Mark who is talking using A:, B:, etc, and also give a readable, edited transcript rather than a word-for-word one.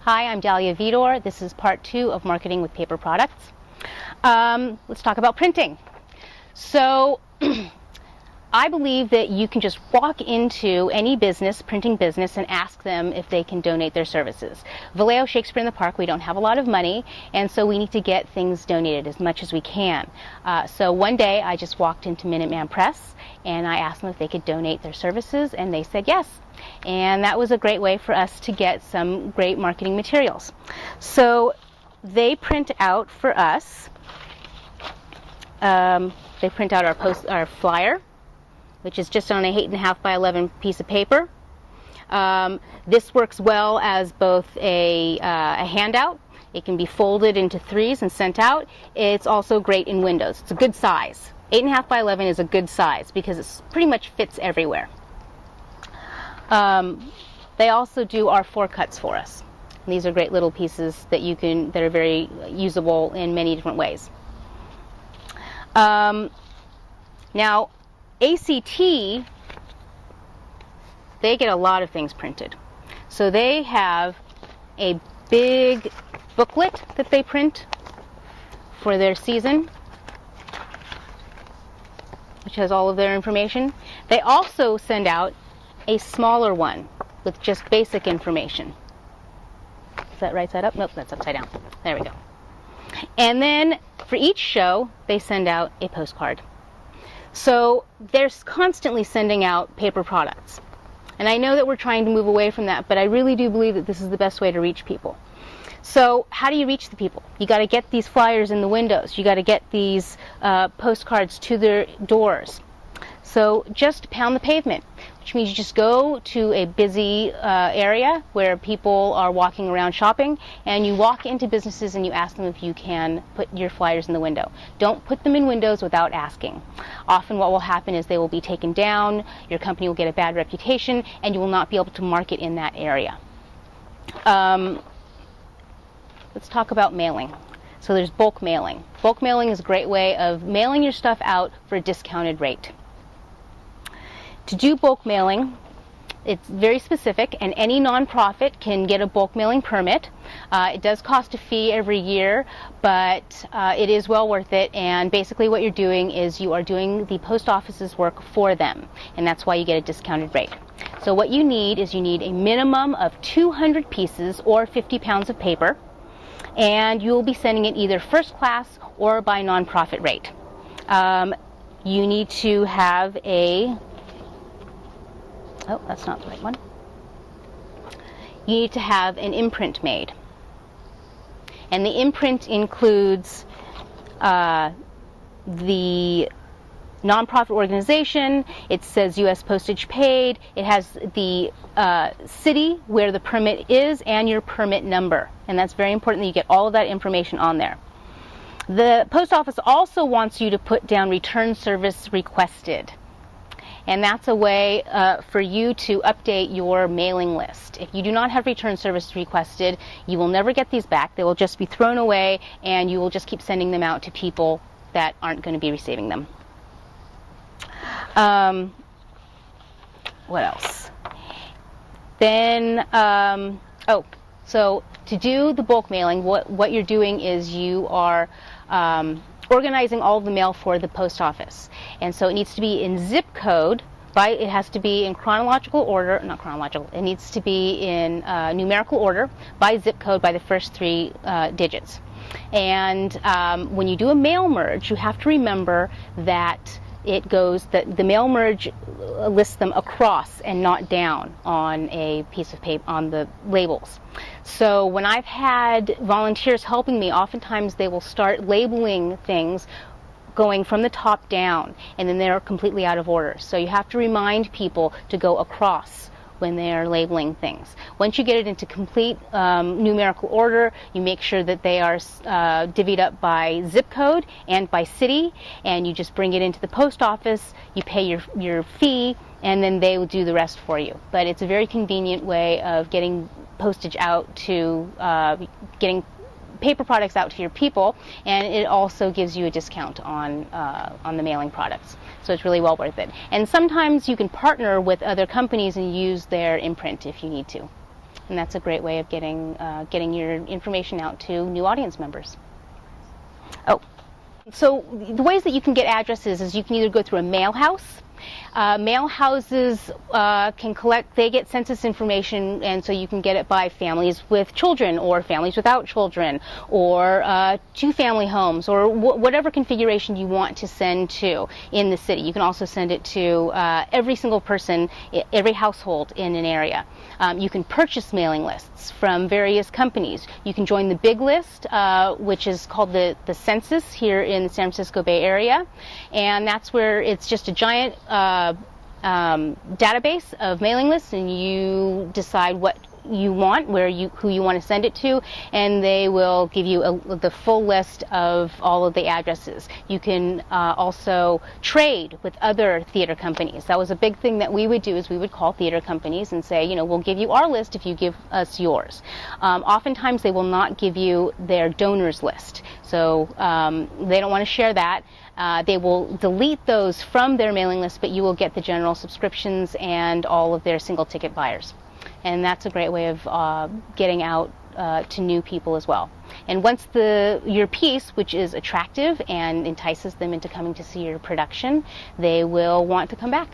A: Hi, I'm Dalia Vidor. This is part 2 of Marketing with Paper Products. Let's talk about printing. So I believe that you can just walk into any business, printing business, and ask them if they can donate their services. Vallejo Shakespeare in the Park, we don't have a lot of money, and so we need to get things donated as much as we can. So one day I just walked into Minuteman Press and I asked them if they could donate their services, and they said yes. And that was a great way for us to get some great marketing materials. So they print out for us, they print out our flyer, which is just on a 8.5 by 11 piece of paper. This works well as both a handout. It can be folded into 3s and sent out. It's also great in windows. It's a good size. 8.5 by 11 is a good size because it pretty much fits everywhere. They also do our 4 cuts for us. And these are great little pieces that that are very usable in many different ways. Now, ACT, they get a lot of things printed. So they have a big booklet that they print for their season, which has all of their information. They also send out a smaller one with just basic information. Is that right side up? Nope, that's upside down. There we go. And then for each show, they send out a postcard. So they're constantly sending out paper products. And I know that we're trying to move away from that, but I really do believe that this is the best way to reach people. So how do you reach the people? You got to get these flyers in the windows. You got to get these postcards to their doors. So just pound the pavement, which means you just go to a busy area where people are walking around shopping, and you walk into businesses and you ask them if you can put your flyers in the window. Don't put them in windows without asking. Often what will happen is they will be taken down, your company will get a bad reputation, and you will not be able to market in that area. Let's talk about mailing. So there's bulk mailing. Bulk mailing is a great way of mailing your stuff out for a discounted rate. To do bulk mailing, it's very specific, and any nonprofit can get a bulk mailing permit. It does cost a fee every year, but it is well worth it, and basically what you're doing is you are doing the post office's work for them, and that's why you get a discounted rate. So what you need is you need a minimum of 200 pieces or 50 pounds of paper, and you will be sending it either first class or by nonprofit rate. You need to have oh, that's not the right one. You need to have an imprint made. And the imprint includes the nonprofit organization, it says U.S. postage paid, it has the city where the permit is and your permit number. And that's very important that you get all of that information on there. The post office also wants you to put down return service requested. And that's a way for you to update your mailing list. If you do not have return service requested, you will never get these back. They will just be thrown away, and you will just keep sending them out to people that aren't going to be receiving them. What else? Then, so to do the bulk mailing, what you're doing is you are organizing all of the mail for the post office. And so it needs to be in zip code, it has to be in chronological order, not chronological, it needs to be in numerical order by zip code by the first 3 digits. And when you do a mail merge, you have to remember that the mail merge lists them across and not down on a piece of paper, on the labels. So when I've had volunteers helping me, oftentimes they will start labeling things going from the top down, and then they're completely out of order. So you have to remind people to go across when they're labeling things. Once you get it into complete numerical order, you make sure that they are divvied up by zip code and by city, and you just bring it into the post office, you pay your fee, and then they will do the rest for you. But it's a very convenient way of getting postage out to, getting paper products out to your people, and it also gives you a discount on the mailing products. So it's really well worth it. And sometimes you can partner with other companies and use their imprint if you need to. and that's a great way of getting your information out to new audience members. Oh, so the ways that you can get addresses is you can either go through a mail house. Mail houses they get census information, and so you can get it by families with children or families without children, or two-family homes, or whatever configuration you want to send to in the city. You can also send it to every single person, every household in an area. You can purchase mailing lists from various companies. You can join the big list, which is called the census here in the San Francisco Bay Area, and that's where it's just a giant database of mailing lists, and you decide what you want, who you want to send it to, and they will give you the full list of all of the addresses. You can also trade with other theater companies. That was a big thing that we would do, is we would call theater companies and say, you know, we'll give you our list if you give us yours. Oftentimes they will not give you their donors list, so they don't want to share that. They will delete those from their mailing list, but you will get the general subscriptions and all of their single ticket buyers. And that's a great way of getting out to new people as well. And once your piece, which is attractive and entices them into coming to see your production, they will want to come back.